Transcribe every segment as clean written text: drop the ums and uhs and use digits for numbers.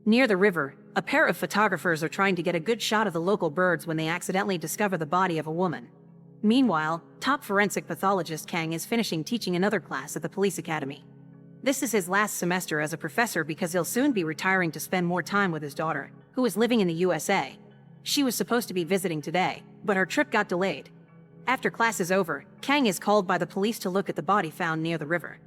Near the river, a pair of photographers are trying to get a good shot of the local birds when they accidentally discover the body of a woman. Meanwhile, top forensic pathologist Kang is finishing teaching another class at the police academy. This is his last semester as a professor because he'll soon be retiring to spend more time with his daughter, who is living in the USA. She was supposed to be visiting today, but her trip got delayed. After class is over, Kang is called by the police to look at the body found near the river.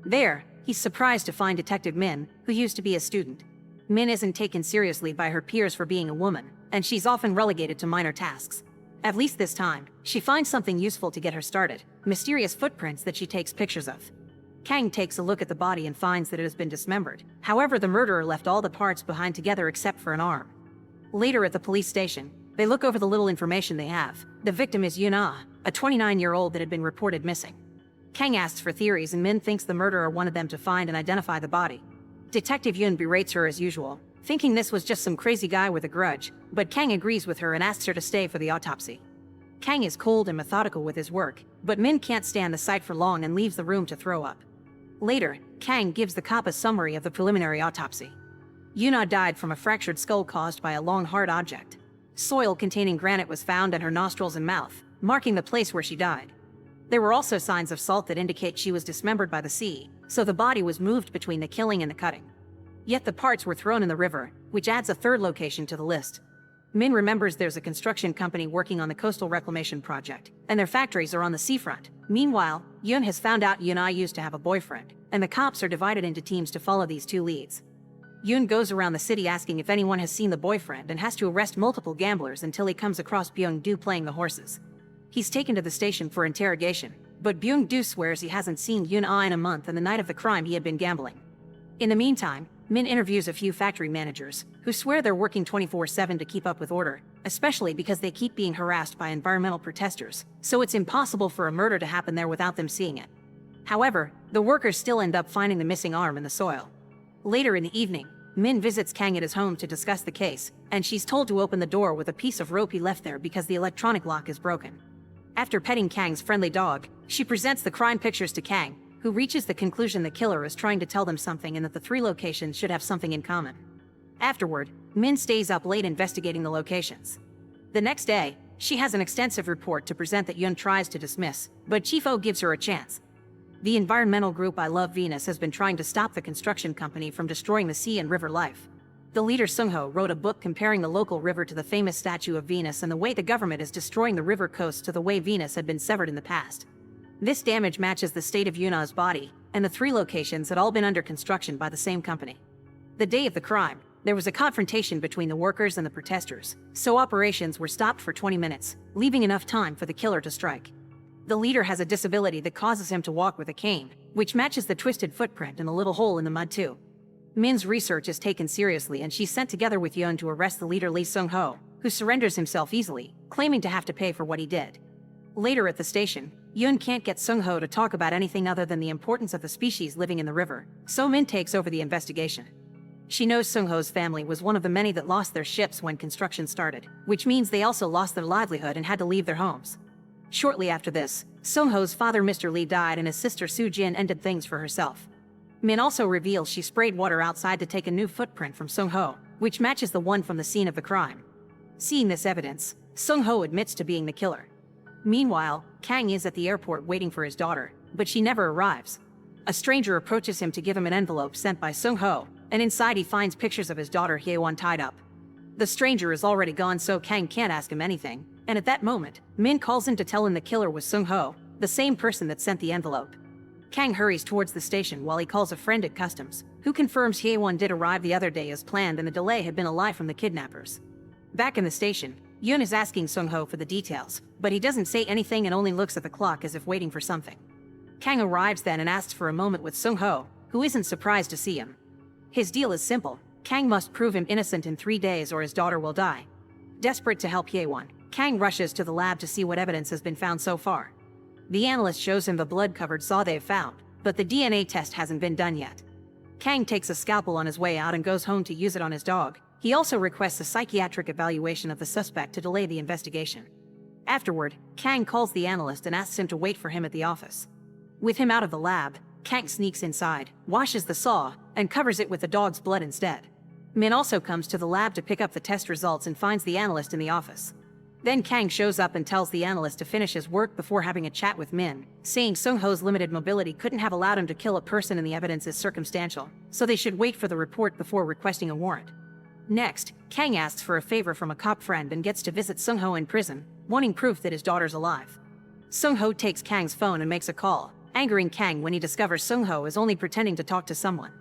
There, he's surprised to find Detective Min, who used to be a student. Min isn't taken seriously by her peers for being a woman, and she's often relegated to minor tasks. At least this time, she finds something useful to get her started: mysterious footprints that she takes pictures of. Kang takes a look at the body and finds that it has been dismembered. However, the murderer left all the parts behind together except for an arm. Later at the police station, they look over the little information they have. The victim is Yuna, a 29-year-old that had been reported missing. Kang asks for theories and Min thinks the murderer wanted them to find and identify the body. Detective Yun berates her as usual, thinking this was just some crazy guy with a grudge, but Kang agrees with her and asks her to stay for the autopsy. Kang is cold and methodical with his work, but Min can't stand the sight for long and leaves the room to throw up. Later, Kang gives the cop a summary of the preliminary autopsy. Yuna died from a fractured skull caused by a long hard object. Soil containing granite was found in her nostrils and mouth, marking the place where she died. There were also signs of salt that indicate she was dismembered by the sea, so the body was moved between the killing and the cutting. Yet the parts were thrown in the river, which adds a third location to the list. Min remembers there's a construction company working on the coastal reclamation project, and their factories are on the seafront. Meanwhile, Yun has found out Yuna used to have a boyfriend, and the cops are divided into teams to follow these two leads. Yun goes around the city asking if anyone has seen the boyfriend and has to arrest multiple gamblers until he comes across Byung-do playing the horses. He's taken to the station for interrogation, but Byung-do swears he hasn't seen Yun-ah in a month and the night of the crime he had been gambling. In the meantime, Min interviews a few factory managers, who swear they're working 24/7 to keep up with order, especially because they keep being harassed by environmental protesters, so it's impossible for a murder to happen there without them seeing it. However, the workers still end up finding the missing arm in the soil. Later in the evening, Min visits Kang at his home to discuss the case, and she's told to open the door with a piece of rope he left there because the electronic lock is broken. After petting Kang's friendly dog, she presents the crime pictures to Kang, who reaches the conclusion the killer is trying to tell them something and that the three locations should have something in common. Afterward, Min stays up late investigating the locations. The next day, she has an extensive report to present that Yun tries to dismiss, but Chief O gives her a chance. The environmental group I Love Venus has been trying to stop the construction company from destroying the sea and river life. The leader Sung-ho wrote a book comparing the local river to the famous statue of Venus and the way the government is destroying the river coast to the way Venus had been severed in the past. This damage matches the state of Yuna's body, and the three locations had all been under construction by the same company. The day of the crime, there was a confrontation between the workers and the protesters, so operations were stopped for 20 minutes, leaving enough time for the killer to strike. The leader has a disability that causes him to walk with a cane, which matches the twisted footprint in the little hole in the mud too. Min's research is taken seriously and she's sent together with Yun to arrest the leader Lee Sung-ho, who surrenders himself easily, claiming to have to pay for what he did. Later at the station, Yun can't get Sung-ho to talk about anything other than the importance of the species living in the river, so Min takes over the investigation. She knows Sung-ho's family was one of the many that lost their ships when construction started, which means they also lost their livelihood and had to leave their homes. Shortly after this, Sung-ho's father Mr. Lee died and his sister Soo-jin ended things for herself. Min also reveals she sprayed water outside to take a new footprint from Sung-ho, which matches the one from the scene of the crime. Seeing this evidence, Sung-ho admits to being the killer. Meanwhile, Kang is at the airport waiting for his daughter, but she never arrives. A stranger approaches him to give him an envelope sent by Sung-ho, and inside he finds pictures of his daughter Hye-won tied up. The stranger is already gone, so Kang can't ask him anything, and at that moment, Min calls in to tell him the killer was Sung-ho, the same person that sent the envelope. Kang hurries towards the station while he calls a friend at customs, who confirms Hye-won did arrive the other day as planned and the delay had been a lie from the kidnappers. Back in the station, Yun is asking Sung-ho for the details, but he doesn't say anything and only looks at the clock as if waiting for something. Kang arrives then and asks for a moment with Sung-ho, who isn't surprised to see him. His deal is simple: Kang must prove him innocent in 3 days or his daughter will die. Desperate to help Hye-won, Kang rushes to the lab to see what evidence has been found so far. The analyst shows him the blood-covered saw they've found, but the DNA test hasn't been done yet. Kang takes a scalpel on his way out and goes home to use it on his dog. He also requests a psychiatric evaluation of the suspect to delay the investigation. Afterward, Kang calls the analyst and asks him to wait for him at the office. With him out of the lab, Kang sneaks inside, washes the saw, and covers it with the dog's blood instead. Min also comes to the lab to pick up the test results and finds the analyst in the office. Then Kang shows up and tells the analyst to finish his work before having a chat with Min, saying Sung-ho's limited mobility couldn't have allowed him to kill a person and the evidence is circumstantial, so they should wait for the report before requesting a warrant. Next, Kang asks for a favor from a cop friend and gets to visit Sung-ho in prison, wanting proof that his daughter's alive. Sung-ho takes Kang's phone and makes a call, angering Kang when he discovers Sung-ho is only pretending to talk to someone.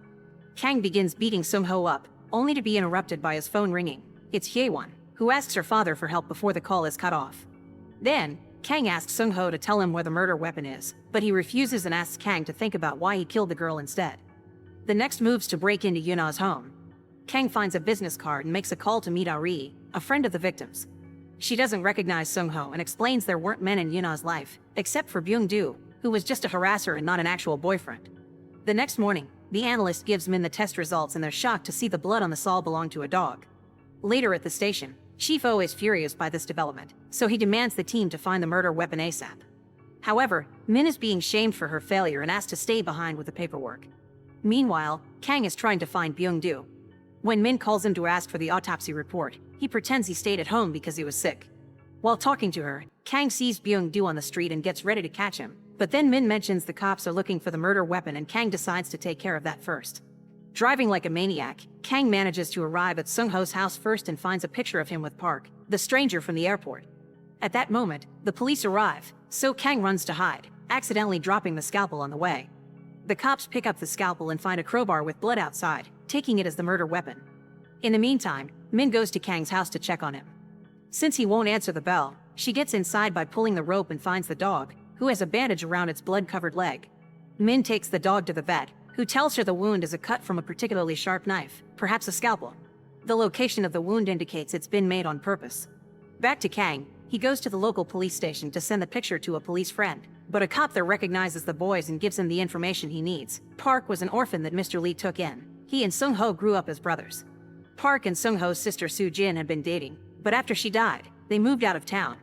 Kang begins beating Sung-ho up, only to be interrupted by his phone ringing. It's Hye-won, who asks her father for help before the call is cut off. Then, Kang asks Sung-ho to tell him where the murder weapon is, but he refuses and asks Kang to think about why he killed the girl instead. The next moves to break into Yuna's home. Kang finds a business card and makes a call to meet Ari, a friend of the victims. She doesn't recognize Sung-ho and explains there weren't men in Yuna's life, except for Byung-do, who was just a harasser and not an actual boyfriend. The next morning, the analyst gives Min the test results and they're shocked to see the blood on the saw belonged to a dog. Later at the station, Chief O is furious by this development, so he demands the team to find the murder weapon ASAP. However, Min is being shamed for her failure and asked to stay behind with the paperwork. Meanwhile, Kang is trying to find Byung-do. When Min calls him to ask for the autopsy report, he pretends he stayed at home because he was sick. While talking to her, Kang sees Byung-do on the street and gets ready to catch him, but then Min mentions the cops are looking for the murder weapon and Kang decides to take care of that first. Driving like a maniac, Kang manages to arrive at Sung-ho's house first and finds a picture of him with Park, the stranger from the airport. At that moment, the police arrive, so Kang runs to hide, accidentally dropping the scalpel on the way. The cops pick up the scalpel and find a crowbar with blood outside, taking it as the murder weapon. In the meantime, Min goes to Kang's house to check on him. Since he won't answer the bell, she gets inside by pulling the rope and finds the dog, who has a bandage around its blood-covered leg. Min takes the dog to the vet, who tells her the wound is a cut from a particularly sharp knife, perhaps a scalpel. The location of the wound indicates it's been made on purpose. Back to Kang, he goes to the local police station to send the picture to a police friend, but a cop there recognizes the boys and gives him the information he needs. Park was an orphan that Mr. Lee took in. He and Sung-ho grew up as brothers. Park and Sung-ho's sister Soo-jin had been dating, but after she died, they moved out of town.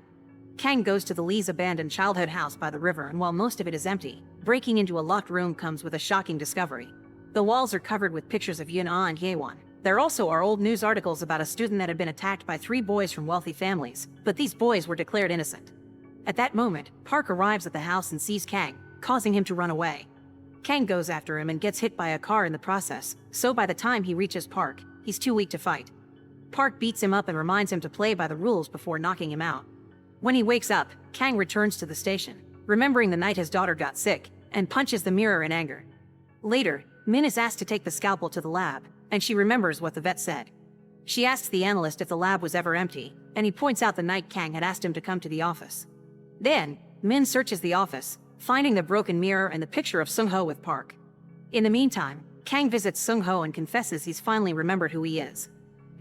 Kang goes to the Lee's abandoned childhood house by the river, and while most of it is empty, breaking into a locked room comes with a shocking discovery. The walls are covered with pictures of Yuna and Hye-won. There also are old news articles about a student that had been attacked by 3 boys from wealthy families, but these boys were declared innocent. At that moment, Park arrives at the house and sees Kang, causing him to run away. Kang goes after him and gets hit by a car in the process, so by the time he reaches Park, he's too weak to fight. Park beats him up and reminds him to play by the rules before knocking him out. When he wakes up, Kang returns to the station, remembering the night his daughter got sick, and punches the mirror in anger. Later, Min is asked to take the scalpel to the lab, and she remembers what the vet said. She asks the analyst if the lab was ever empty, and he points out the night Kang had asked him to come to the office. Then, Min searches the office, finding the broken mirror and the picture of Sung-ho with Park. In the meantime, Kang visits Sung-ho and confesses he's finally remembered who he is.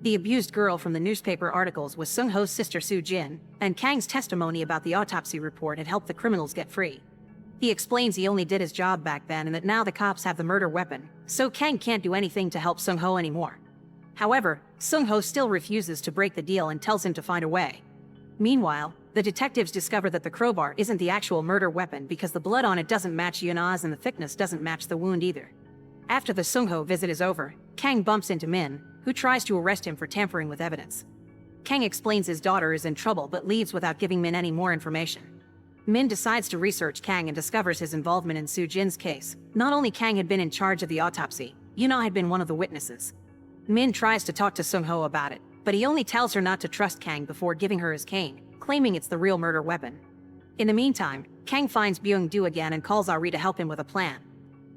The abused girl from the newspaper articles was Sung-ho's sister Soo-jin, and Kang's testimony about the autopsy report had helped the criminals get free. He explains he only did his job back then and that now the cops have the murder weapon, so Kang can't do anything to help Sung-ho anymore. However, Sung-ho still refuses to break the deal and tells him to find a way. Meanwhile, the detectives discover that the crowbar isn't the actual murder weapon because the blood on it doesn't match Yuna's and the thickness doesn't match the wound either. After the Sung-ho visit is over, Kang bumps into Min, who tries to arrest him for tampering with evidence. Kang explains his daughter is in trouble but leaves without giving Min any more information. Min decides to research Kang and discovers his involvement in Soo-jin's case. Not only Kang had been in charge of the autopsy, Yuna had been one of the witnesses. Min tries to talk to Sung-ho about it, but he only tells her not to trust Kang before giving her his cane, claiming it's the real murder weapon. In the meantime, Kang finds Byung-do again and calls Ari to help him with a plan.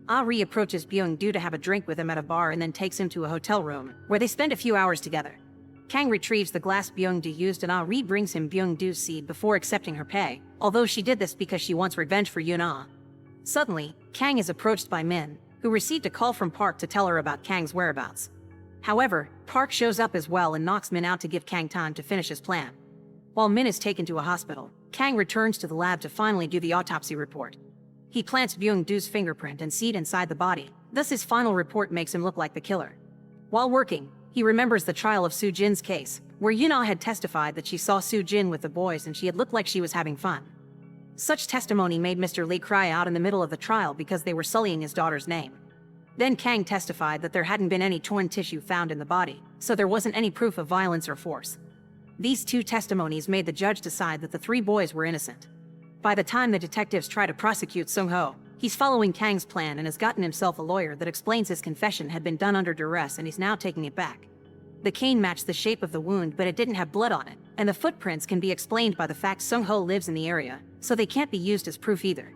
Ari approaches Byung-do to have a drink with him at a bar and then takes him to a hotel room, where they spend a few hours together. Kang retrieves the glass Byung-do used and Ari brings him Byung-do's seed before accepting her pay, although she did this because she wants revenge for Yuna. Suddenly, Kang is approached by Min, who received a call from Park to tell her about Kang's whereabouts. However, Park shows up as well and knocks Min out to give Kang time to finish his plan. While Min is taken to a hospital, Kang returns to the lab to finally do the autopsy report. He plants Byung-do's fingerprint and seed inside the body, thus his final report makes him look like the killer. While working, he remembers the trial of Soo-jin's case, where Yuna had testified that she saw Soo-jin with the boys and she had looked like she was having fun. Such testimony made Mr. Lee cry out in the middle of the trial because they were sullying his daughter's name. Then Kang testified that there hadn't been any torn tissue found in the body, so there wasn't any proof of violence or force. These two testimonies made the judge decide that the three boys were innocent. By the time the detectives try to prosecute Sung-ho, he's following Kang's plan and has gotten himself a lawyer that explains his confession had been done under duress and he's now taking it back. The cane matched the shape of the wound, but it didn't have blood on it, and the footprints can be explained by the fact Sung-ho lives in the area, so they can't be used as proof either.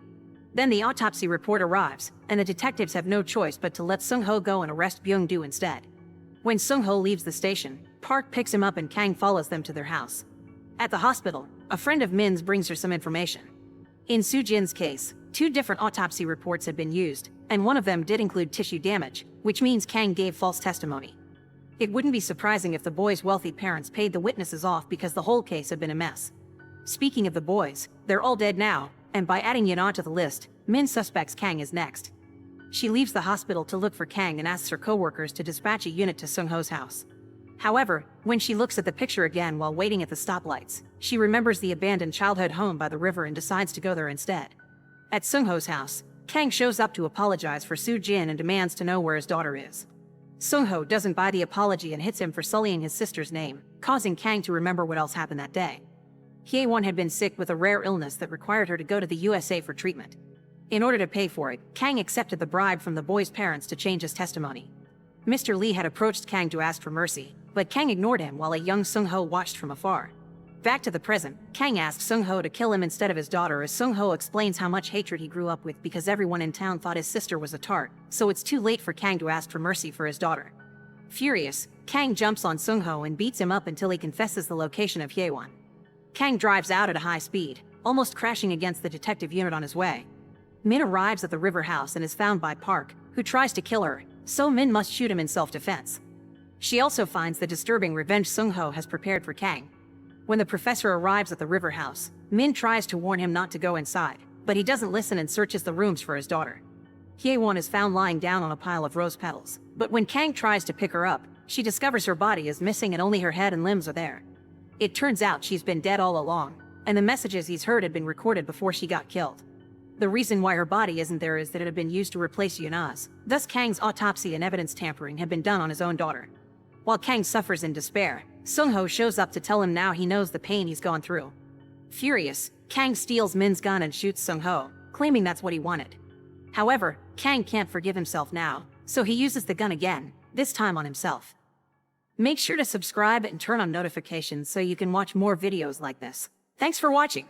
Then the autopsy report arrives, and the detectives have no choice but to let Sung-ho go and arrest Byung-do instead. When Sung-ho leaves the station, Park picks him up and Kang follows them to their house. At the hospital, a friend of Min's brings her some information. In Soo-jin's case, 2 different autopsy reports had been used, and one of them did include tissue damage, which means Kang gave false testimony. It wouldn't be surprising if the boys' wealthy parents paid the witnesses off because the whole case had been a mess. Speaking of the boys, they're all dead now, and by adding Yeon to the list, Min suspects Kang is next. She leaves the hospital to look for Kang and asks her co-workers to dispatch a unit to Sung-ho's house. However, when she looks at the picture again while waiting at the stoplights, she remembers the abandoned childhood home by the river and decides to go there instead. At Sung-ho's house, Kang shows up to apologize for Soo-jin and demands to know where his daughter is. Sung-ho doesn't buy the apology and hits him for sullying his sister's name, causing Kang to remember what else happened that day. Hye-won had been sick with a rare illness that required her to go to the USA for treatment. In order to pay for it, Kang accepted the bribe from the boy's parents to change his testimony. Mr. Lee had approached Kang to ask for mercy, but Kang ignored him while a young Sung-ho watched from afar. Back to the present, Kang asks Sung-ho to kill him instead of his daughter as Sung-ho explains how much hatred he grew up with because everyone in town thought his sister was a tart, so it's too late for Kang to ask for mercy for his daughter. Furious, Kang jumps on Sung-ho and beats him up until he confesses the location of Hye-won. Kang drives out at a high speed, almost crashing against the detective unit on his way. Min arrives at the river house and is found by Park, who tries to kill her, so Min must shoot him in self-defense. She also finds the disturbing revenge Sung-ho has prepared for Kang. When the professor arrives at the river house, Min tries to warn him not to go inside, but he doesn't listen and searches the rooms for his daughter. Hye-won is found lying down on a pile of rose petals, but when Kang tries to pick her up, she discovers her body is missing and only her head and limbs are there. It turns out she's been dead all along, and the messages he's heard had been recorded before she got killed. The reason why her body isn't there is that it had been used to replace Yuna's, thus Kang's autopsy and evidence tampering had been done on his own daughter. While Kang suffers in despair, Sung-ho shows up to tell him now he knows the pain he's gone through. Furious, Kang steals Min's gun and shoots Sung-ho, claiming that's what he wanted. However, Kang can't forgive himself now, so he uses the gun again, this time on himself. Make sure to subscribe and turn on notifications so you can watch more videos like this. Thanks for watching.